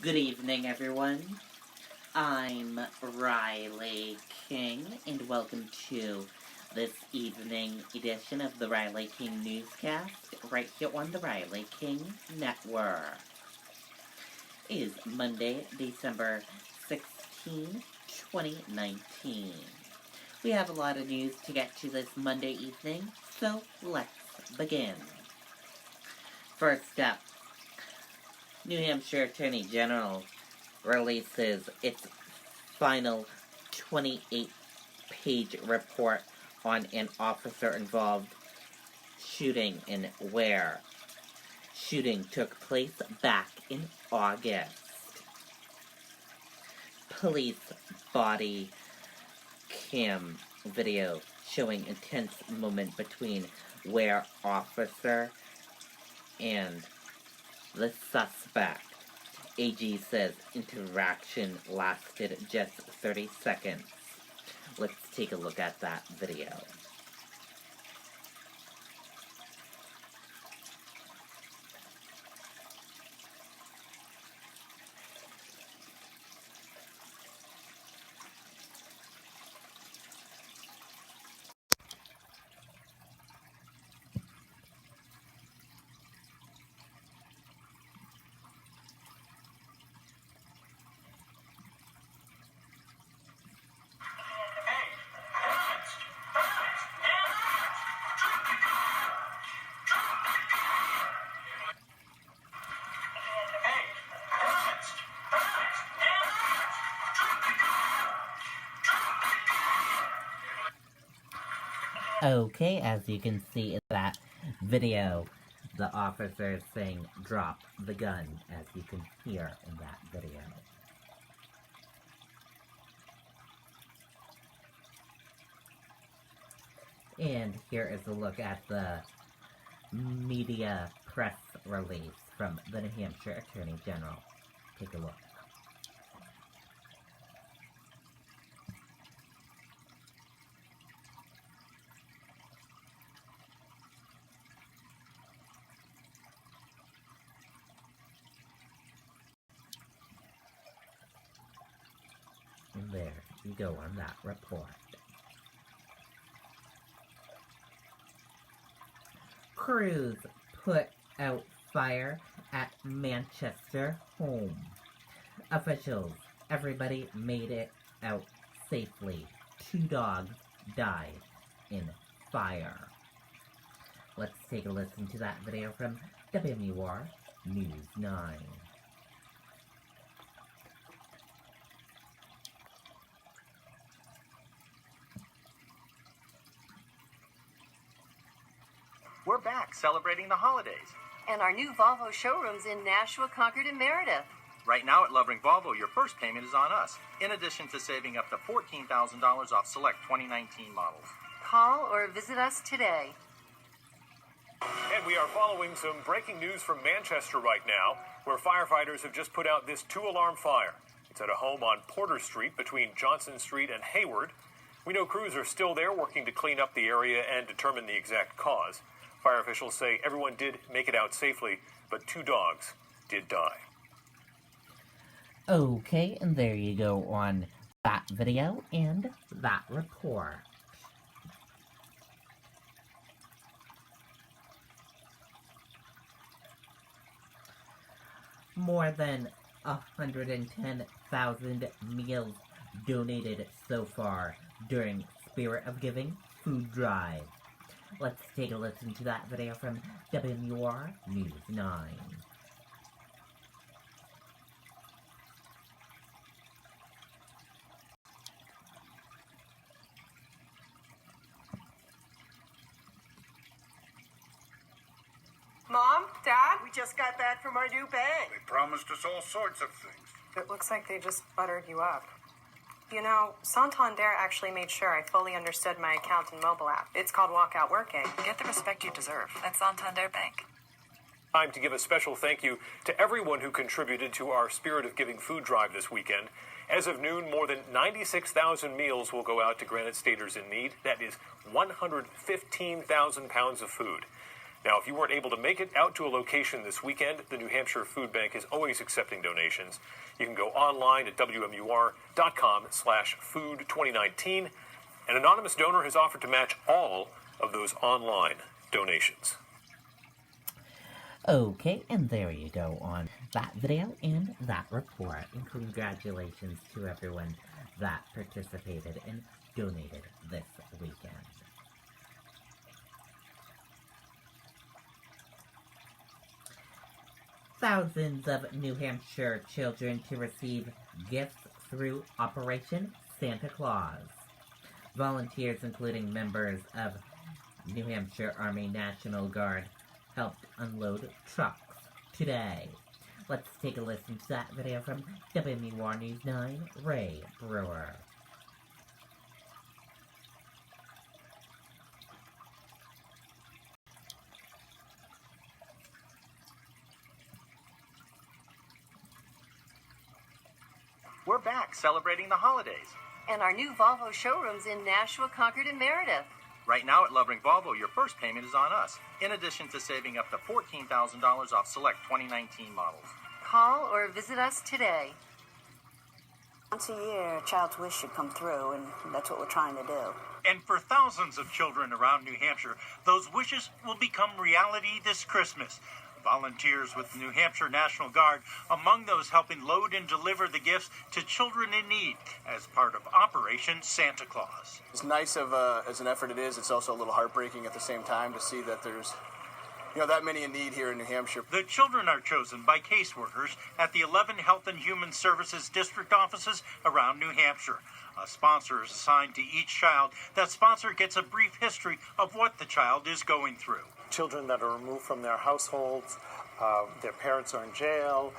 Good evening, everyone. I'm Riley King, and welcome to this evening edition of the Riley King Newscast, right here on the Riley King Network. It is Monday, December 16, 2019. We have a lot of news to get to this Monday evening, so let's begin. First up, New Hampshire Attorney General releases its final 28-page report on an officer-involved shooting in Ware. Shooting took place back in August. Police body cam video showing intense moment between Ware officer and the suspect. AG says interaction lasted just 30 seconds. Let's take a look at that video. Okay, as you can see in that video, the officer is saying, "Drop the gun," as you can hear in that video. And here is a look at the media press release from the New Hampshire Attorney General. Take a look. And there you go on that report. Crews put out fire at Manchester home. Officials, everybody made it out safely. 2 dogs died in fire. Let's take a listen to that video from WMUR News 9. We're back celebrating the holidays. And our new Volvo showrooms in Nashua, Concord, and Meredith. Right now at Lovering Volvo, your first payment is on us, in addition to saving up to $14,000 off select 2019 models. Call or visit us today. And we are following some breaking news from Manchester right now, where firefighters have just put out this 2-alarm fire. It's at a home on Porter Street between Johnson Street and Hayward. We know crews are still there working to clean up the area and determine the exact cause. Fire officials say everyone did make it out safely, but 2 dogs did die. Okay, and there you go on that video and that report. More than 110,000 meals donated so far during Spirit of Giving food drive. Let's take a listen to that video from WMUR News 9. Mom, Dad, we just got back from our new bank. They promised us all sorts of things. It looks like they just buttered you up. You know, Santander actually made sure I fully understood my account and mobile app. It's called Walkout Working. Get the respect you deserve at Santander Bank. Time to give a special thank you to everyone who contributed to our Spirit of Giving food drive this weekend. As of noon, more than 96,000 meals will go out to Granite Staters in need. That is 115,000 pounds of food. Now, if you weren't able to make it out to a location this weekend, the New Hampshire Food Bank is always accepting donations. You can go online at WMUR.com/food2019. An anonymous donor has offered to match all of those online donations. Okay, and there you go on that video and that report. And congratulations to everyone that participated and donated this weekend. Thousands of New Hampshire children to receive gifts through Operation Santa Claus. Volunteers, including members of New Hampshire Army National Guard, helped unload trucks today. Let's take a listen to that video from WMUR News 9, Ray Brewer. We're back celebrating the holidays. And our new Volvo showrooms in Nashua, Concord, and Meredith. Right now at Lovering Volvo, your first payment is on us, in addition to saving up to $14,000 off select 2019 models. Call or visit us today. Once a year, a child's wish should come through, and that's what we're trying to do. And for thousands of children around New Hampshire, those wishes will become reality this Christmas. Volunteers with the New Hampshire National Guard among those helping load and deliver the gifts to children in need as part of Operation Santa Claus. As nice of as an effort it is, it's also a little heartbreaking at the same time to see that there's that many in need here in New Hampshire. The children are chosen by caseworkers at the 11 Health and Human Services district offices around New Hampshire. A sponsor is assigned to each child. That sponsor gets a brief history of what the child is going through. Children that are removed from their households, their parents are in jail,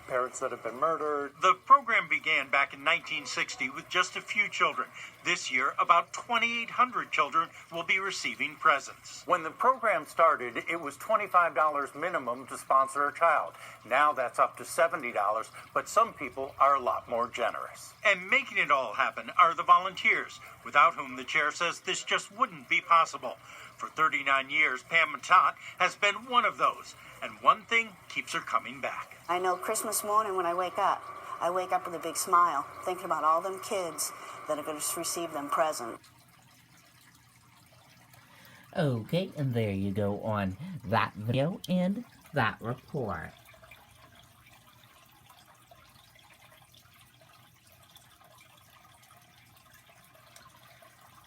parents that have been murdered. The program began back in 1960 with just a few children. This year, about 2,800 children will be receiving presents. When the program started, it was $25 minimum to sponsor a child. Now that's up to $70, but some people are a lot more generous. And making it all happen are the volunteers, without whom the chair says this just wouldn't be possible. For 39 years, Pam Matot has been one of those, and one thing keeps her coming back. I know Christmas morning when I wake up with a big smile, thinking about all them kids that are going to receive them presents. Okay, and there you go on that video and that report.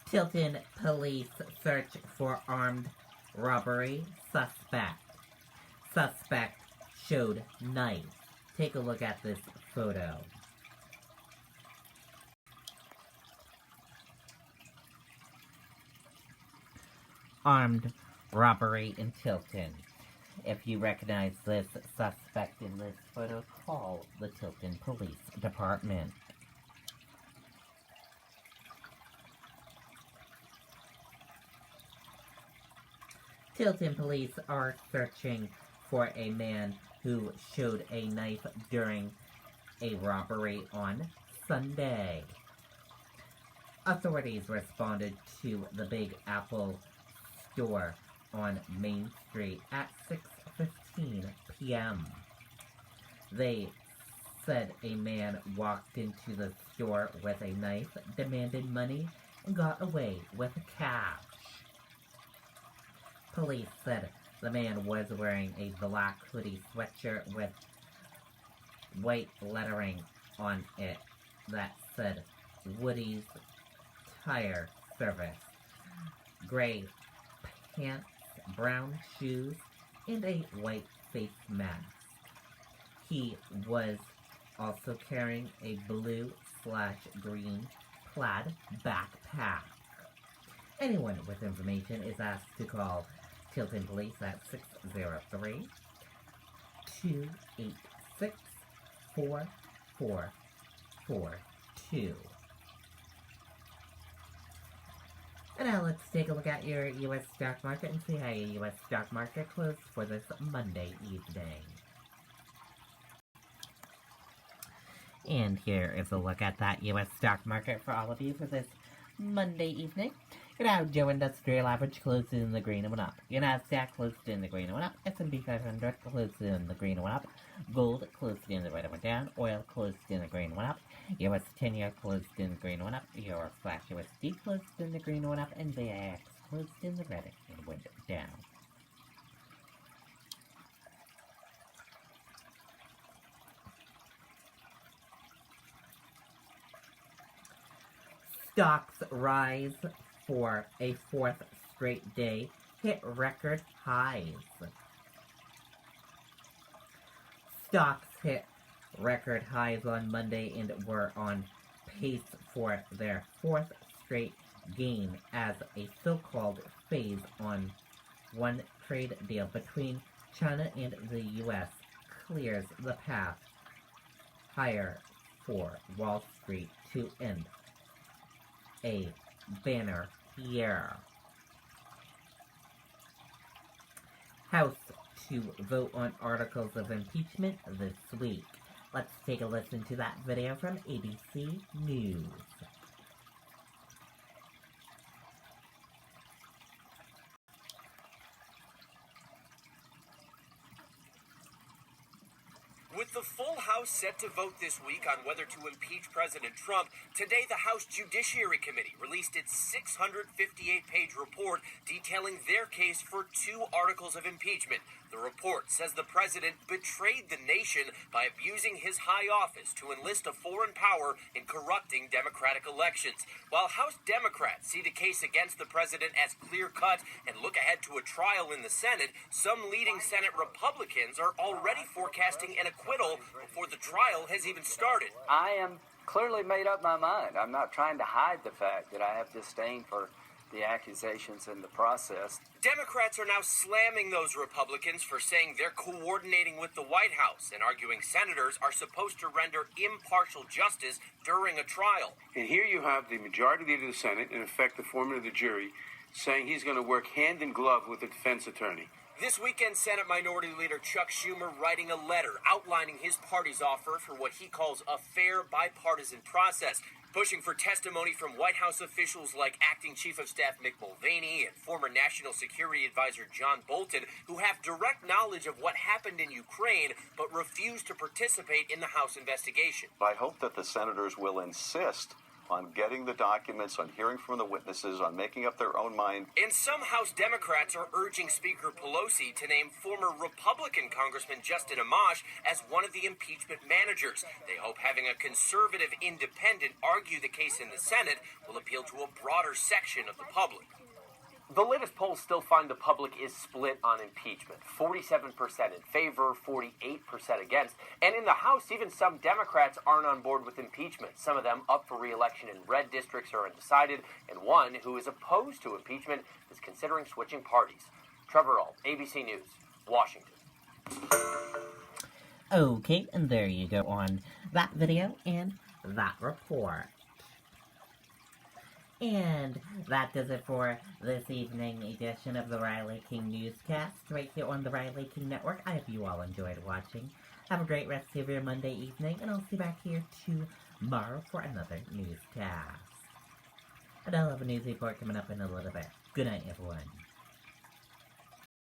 Tilton police search for armed robbery suspect. Suspect showed knife. Take a look at this photo. Armed robbery in Tilton. If you recognize this suspect in this photo, call the Tilton Police Department. Tilton police are searching for a man who showed a knife during a robbery on Sunday. Authorities responded to the Big Apple store on Main Street at 6:15 p.m. They said a man walked into the store with a knife, demanded money, and got away with cash. Police said the man was wearing a black hoodie sweatshirt with white lettering on it that said Woody's Tire Service, gray pants, brown shoes, and a white face mask. He was also carrying a blue/green plaid backpack. Anyone with information is asked to call Tilton Police at 603-286-4442. And now let's take a look at your U.S. stock market and see how your U.S. stock market closed for this Monday evening. And here is a look at that U.S. stock market for all of you for this Monday evening. Your Dow Joe Industrial Average closed in the green and went up. Your Nasdaq closed in the green and went up. S&P 500 closed in the green and went up. Gold closed in the red and went down. Oil closed in the green and went up. US 10-year closed in the green and went up. Euro Flash USD closed in the green and went up. And VIX closed in the red and went down. Stocks rise for a fourth straight day, hit record highs. Stocks hit record highs on Monday and were on pace for their fourth straight gain as a so-called phase on one trade deal between China and the U.S. clears the path higher for Wall Street to end a banner year. House to vote on articles of impeachment this week. Let's take a listen to that video from ABC News. With the full House set to vote this week on whether to impeach President Trump, today the House Judiciary Committee released its 658-page report detailing their case for 2 articles of impeachment. The report says the president betrayed the nation by abusing his high office to enlist a foreign power in corrupting Democratic elections. While House Democrats see the case against the president as clear-cut and look ahead to a trial in the Senate, some leading Senate Republicans are already forecasting an acquittal before the trial has even started. I am clearly made up my mind. I'm not trying to hide the fact that I have disdain for the accusations in the process. Democrats are now slamming those Republicans for saying they're coordinating with the White House and arguing senators are supposed to render impartial justice during a trial. And here you have the majority leader of the Senate, in effect the foreman of the jury, saying he's going to work hand in glove with the defense attorney. This weekend, Senate Minority Leader Chuck Schumer writing a letter outlining his party's offer for what he calls a fair bipartisan process, pushing for testimony from White House officials like Acting Chief of Staff Mick Mulvaney and former National Security Advisor John Bolton, who have direct knowledge of what happened in Ukraine but refuse to participate in the House investigation. I hope that the senators will insist on getting the documents, on hearing from the witnesses, on making up their own mind. And some House Democrats are urging Speaker Pelosi to name former Republican Congressman Justin Amash as one of the impeachment managers. They hope having a conservative independent argue the case in the Senate will appeal to a broader section of the public. The latest polls still find the public is split on impeachment. 47% in favor, 48% against. And in the House, even some Democrats aren't on board with impeachment. Some of them up for re-election in red districts are undecided, and one who is opposed to impeachment is considering switching parties. Trevor Ault, ABC News, Washington. Okay, and there you go on that video and that report. And that does it for this evening edition of the Riley King Newscast, right here on the Riley King Network. I hope you all enjoyed watching. Have a great rest of your Monday evening, and I'll see you back here tomorrow for another newscast. And I'll have a news report coming up in a little bit. Good night, everyone.